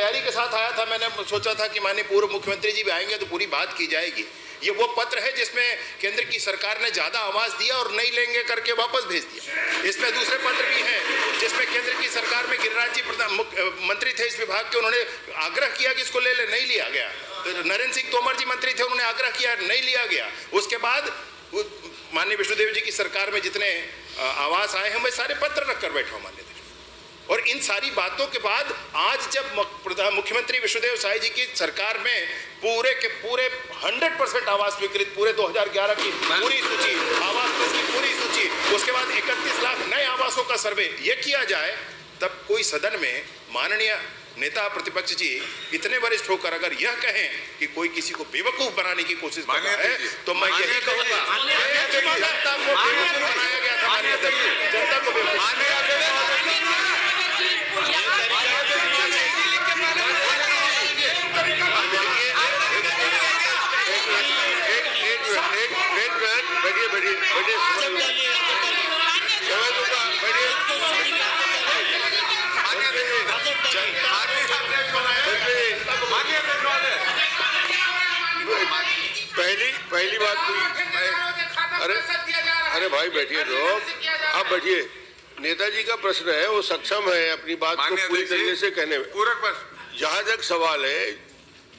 तैयारी के साथ आया था। मैंने सोचा था कि माननीय पूर्व मुख्यमंत्री जी भी आएंगे तो पूरी बात की जाएगी। ये वो पत्र है जिसमें केंद्र की सरकार ने ज़्यादा आवाज़ दिया और नहीं लेंगे करके वापस भेज दिया। इसमें दूसरे पत्र भी हैं जिसमें केंद्र की सरकार में गिरिराज जी मंत्री थे इस विभाग के, उन्होंने आग्रह किया कि इसको ले ले, नहीं लिया गया। तो नरेंद्र सिंह तोमर जी मंत्री थे, उन्होंने आग्रह किया, नहीं लिया गया। उसके बाद माननीय विष्णुदेव जी की सरकार में जितने आवास आए हैं मैं सारे पत्र रख कर बैठा हूँ माननीय। और इन सारी बातों के बाद आज जब मुख्यमंत्री विष्णुदेव साय जी की सरकार में पूरे के पूरे 100% आवास स्वीकृत, पूरे 2011 की पूरी सूची, आवास की पूरी सूची, उसके बाद 31 लाख नए आवासों का सर्वे ये किया जाए, तब कोई सदन में माननीय नेता प्रतिपक्ष जी इतने वरिष्ठ होकर अगर यह कहें कि कोई किसी को बेवकूफ बनाने की कोशिश कर रहा है, तो मैं यही कहूंगा जनता को बेवकूफ बनाया गया था। जनता को पहली बात अरे भाई बैठिए तो आप बैठिए। नेताजी का प्रश्न है, वो सक्षम है अपनी बात को पूरी तरीके से कहने में। जहां तक सवाल है,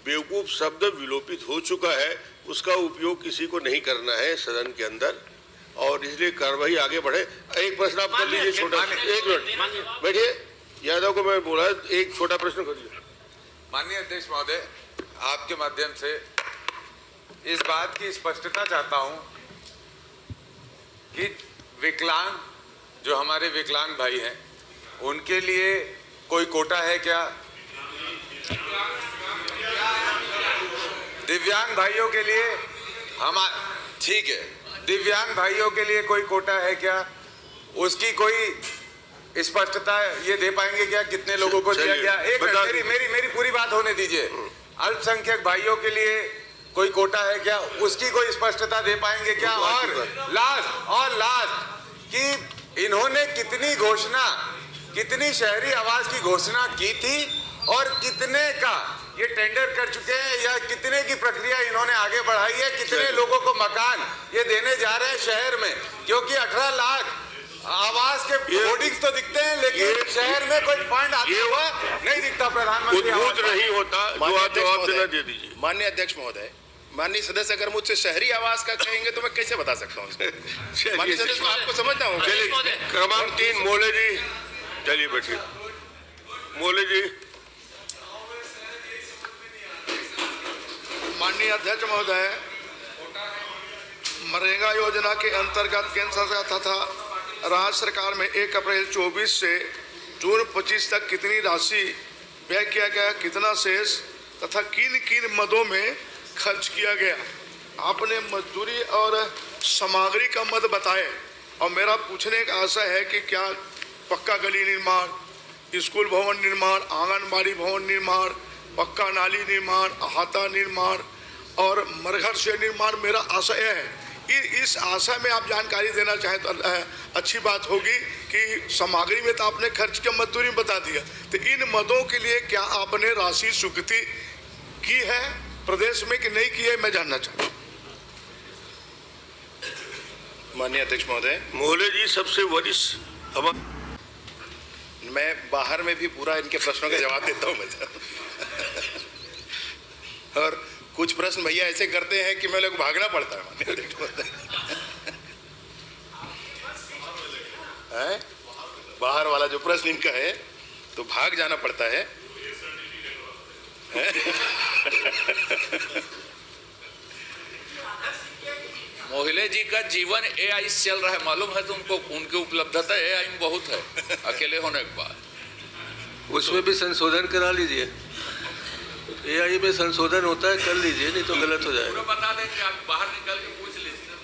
बेवकूफ शब्द विलोपित हो चुका है, उसका उपयोग किसी को नहीं करना है सदन के अंदर, और इसलिए कार्रवाई आगे बढ़े। एक प्रश्न आप कर लीजिए छोटा, 1 मिनट बैठिए। यादव को मैं बोला एक छोटा प्रश्न करिए। माननीय अध्यक्ष महोदय, आपके माध्यम से इस बात की स्पष्टता चाहता हूं कि विकलांग, जो हमारे विकलांग भाई हैं, उनके लिए कोई कोटा है क्या? दिव्यांग भाइयों के लिए ठीक है, दिव्यांग भाइयों के लिए कोई कोटा है क्या? उसकी कोई स्पष्टता ये दे पाएंगे क्या? कितने लोगों को दिया गया? एक मेरी पूरी बात होने दीजिए। अल्पसंख्यक भाइयों के लिए कोई कोटा है क्या? उसकी कोई स्पष्टता दे पाएंगे क्या? और लास्ट कि इन्होंने कितनी शहरी आवास की घोषणा की थी और कितने का ये टेंडर कर चुके हैं, या कितने की प्रक्रिया इन्होंने आगे बढ़ाई है, कितने लोगों को मकान ये देने जा रहे हैं शहर में? क्योंकि 18 लाख आवास के होर्डिंग्स तो दिखते हैं, लेकिन शहर में कोई फंड आता हुआ नहीं दिखता। प्रधानमंत्री नहीं होता। जवाब देना दे दीजिए। माननीय अध्यक्ष महोदय, माननीय सदस्य अगर मुझसे शहरी आवास का कहेंगे तो मैं कैसे बता सकता हूँ? माननीय सदस्य आपको समझना होगा। क्रमांक 3 मोले जी, चलिए बैठिए। मोले जी। माननीय अध्यक्ष महोदय, मनरेगा योजना के अंतर्गत केंद्र सरकार तथा राज्य सरकार में 1 अप्रैल 24 से जून 25 तक कितनी राशि व्यय किया गया, कितना शेष तथा किन मदों में खर्च किया गया? आपने मजदूरी और सामग्री का मद बताए, और मेरा पूछने का आशय है कि क्या पक्का गली निर्माण, स्कूल भवन निर्माण, आंगनबाड़ी भवन निर्माण, पक्का नाली निर्माण, अहाता निर्माण और मरघर से निर्माण मेरा आशय है। इस आशय में आप जानकारी देना चाहें तो अच्छी बात होगी कि सामग्री में तो आपने खर्च की मजदूरी बता दिया, तो इन मदों के लिए क्या आपने राशि स्वीकृति की है प्रदेश में कि नहीं की है, मैं जानना चाहता हूँ। माननीय अध्यक्ष महोदय, मोहले जी सबसे वरिष्ठ, मैं बाहर में भी पूरा इनके प्रश्नों का जवाब देता हूँ मैं और कुछ प्रश्न भैया ऐसे करते हैं कि मैं लोग भागना पड़ता है माननीय अध्यक्ष महोदय। बाहर वाला जो प्रश्न इनका है तो भाग जाना पड़ता है। मोहिले जी का जीवन AI से चल रहा है, मालूम है तुमको? उनकी उपलब्धता AI में बहुत है अकेले होने के बाद। उसमें भी संशोधन करा लीजिए। AI में संशोधन होता है, कर लीजिए, नहीं तो गलत हो जाएगा। बता देंगे, आप बाहर निकल के पूछ लीजिए।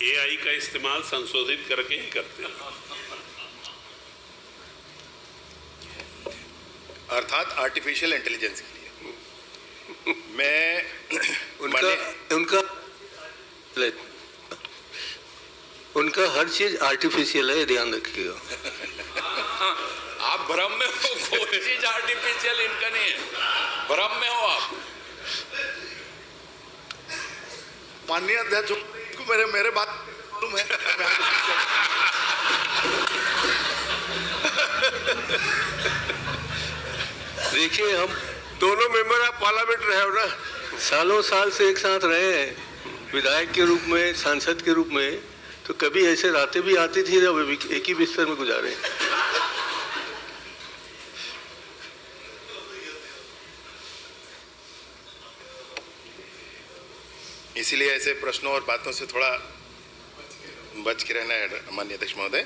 AI का इस्तेमाल संशोधित करके ही करते हैं, अर्थात आर्टिफिशियल इंटेलिजेंस के लिए। मैं उनका हर चीज आर्टिफिशियल है, ध्यान रखिएगा। आप आप भ्रम में हो, कोई चीज आर्टिफिशियल इनका नहीं है, भ्रम में हो आप। माननीय अध्यक्ष को मेरे बात मालूम है। देखिए, हम दोनों मेंबर ऑफ पार्लियामेंट रहे हो ना, सालों साल से एक साथ रहे हैं, विधायक के रूप में, सांसद के रूप में, तो कभी ऐसे रातें भी आती थी जब एक ही बिस्तर में गुजारे। इसीलिए ऐसे प्रश्नों और बातों से थोड़ा बच के रहना है माननीय अध्यक्ष महोदय।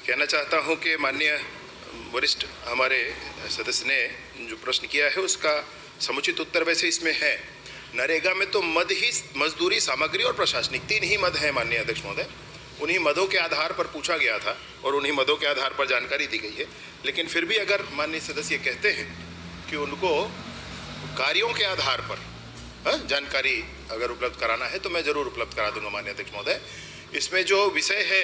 कहना चाहता हूं कि माननीय वरिष्ठ हमारे सदस्य ने जो प्रश्न किया है उसका समुचित उत्तर वैसे इसमें है। नरेगा में तो मद ही मजदूरी, सामग्री और प्रशासनिक 3 ही मद हैं माननीय अध्यक्ष महोदय। उन्हीं मदों के आधार पर पूछा गया था और उन्हीं मदों के आधार पर जानकारी दी गई है। लेकिन फिर भी अगर माननीय सदस्य कहते हैं कि उनको कार्यों के आधार पर जानकारी अगर उपलब्ध कराना है तो मैं जरूर उपलब्ध करा दूंगा माननीय अध्यक्ष महोदय। इसमें जो विषय है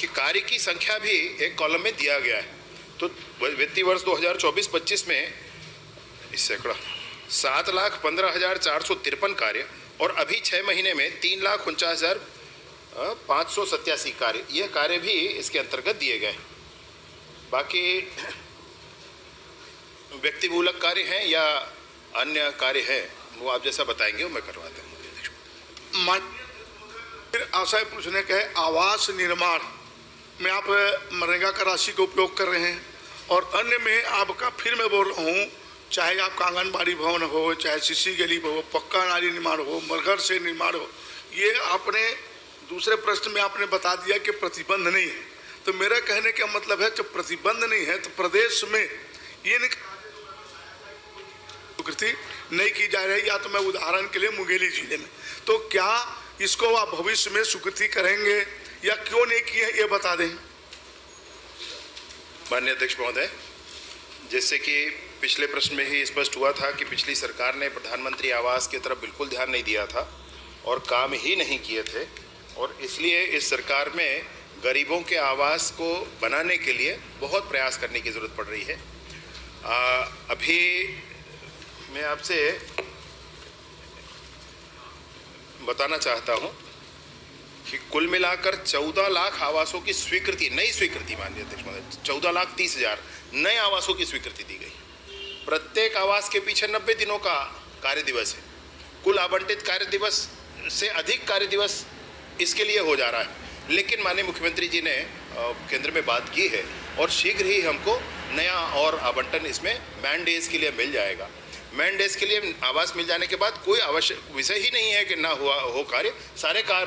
कि कार्य की संख्या भी एक कॉलम में दिया गया है। तो वित्तीय वर्ष 2024-25 में इस सैकड़ा 7,15,453 कार्य और अभी 6 महीने में 3,49,587 कार्य, यह कार्य भी इसके अंतर्गत दिए गए। बाकी व्यक्तिमूलक कार्य हैं या अन्य कार्य हैं वो आप जैसा बताएंगे वो मैं करवाता हूँ। फिर आशय पूछने का है, आवास निर्माण में आप मनरेगा का राशि का उपयोग कर रहे हैं और अन्य में आपका, फिर मैं बोल रहा हूँ, चाहे आपका आंगनबाड़ी भवन हो, चाहे सीसी गली हो, पक्का नाली निर्माण हो, मरघर से निर्माण हो, ये आपने दूसरे प्रश्न में आपने बता दिया कि प्रतिबंध नहीं है। तो मेरा कहने का मतलब है जब प्रतिबंध नहीं है तो प्रदेश में ये स्वीकृति नहीं की जा रही। या तो मैं उदाहरण के लिए मुंगेली जिले में, तो क्या इसको आप भविष्य में स्वीकृति करेंगे या क्यों नहीं की है, ये बता दें। माननीय अध्यक्ष महोदय, जैसे कि पिछले प्रश्न में ही स्पष्ट हुआ था कि पिछली सरकार ने प्रधानमंत्री आवास की तरफ बिल्कुल ध्यान नहीं दिया था और काम ही नहीं किए थे, और इसलिए इस सरकार में गरीबों के आवास को बनाने के लिए बहुत प्रयास करने की ज़रूरत पड़ रही है। अभी मैं आपसे बताना चाहता हूं कि कुल मिलाकर 14 लाख आवासों की स्वीकृति, नई स्वीकृति माननीय अध्यक्ष महोदय, 14,30,000 नए आवासों की स्वीकृति दी गई। प्रत्येक आवास के पीछे 90 दिनों का कार्य दिवस है। कुल आवंटित कार्य दिवस से अधिक कार्य दिवस इसके लिए हो जा रहा है। लेकिन माननीय मुख्यमंत्री जी ने केंद्र में बात की है और शीघ्र ही हमको नया और आवंटन इसमें मैन डेज के लिए मिल जाएगा। मैन डेज के लिए आवास मिल जाने के बाद कोई आवश्यक विषय ही नहीं है कि ना हुआ हो कार्य, सारे कार्य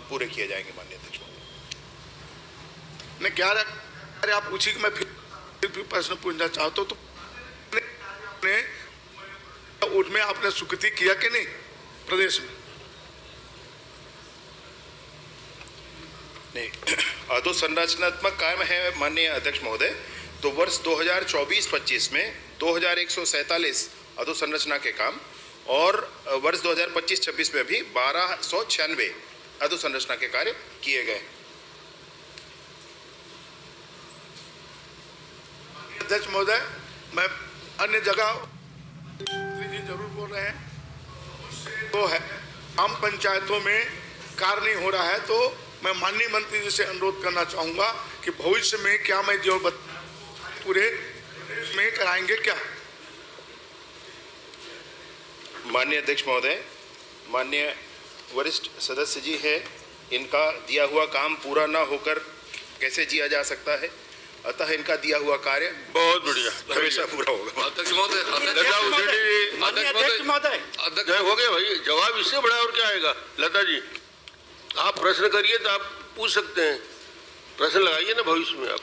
पूरे किए जाएंगे माननीय अध्यक्ष। मैं क्या अरे आप पूछी कि मैं फिर प्रश्न पूछना चाहता हूँ, तो उसमें आपने स्वीकृति किया कि नहीं प्रदेश में? नहीं, अधोसंरचनात्मक कार्य है माननीय अध्यक्ष महोदय। तो वर्ष 2024-25 में 2,147 अधोसंरचना के काम और वर्ष 2025-26 में भी 1,296 अधोसंरचना के कार्य किए गए। अध्यक्ष महोदय, मैं अन्य जगह जरूर बोल रहे हैं तो है, आम पंचायतों में कार्य नहीं हो रहा है, तो मैं माननीय मंत्री जी से अनुरोध करना चाहूंगा कि भविष्य में क्या मैं जो पूरे में कराएंगे क्या? माननीय अध्यक्ष महोदय, माननीय वरिष्ठ सदस्य जी हैं, इनका दिया हुआ काम पूरा ना होकर कैसे जिया जा सकता है, अतः इनका दिया हुआ कार्य बहुत बढ़िया हमेशा पूरा होगा। अध्यक्ष महोदय, हो गया भाई, जवाब इससे बड़ा और क्या आएगा। लता जी, आप प्रश्न करिए तो आप पूछ सकते हैं, प्रश्न लगाइए ना भविष्य में आप।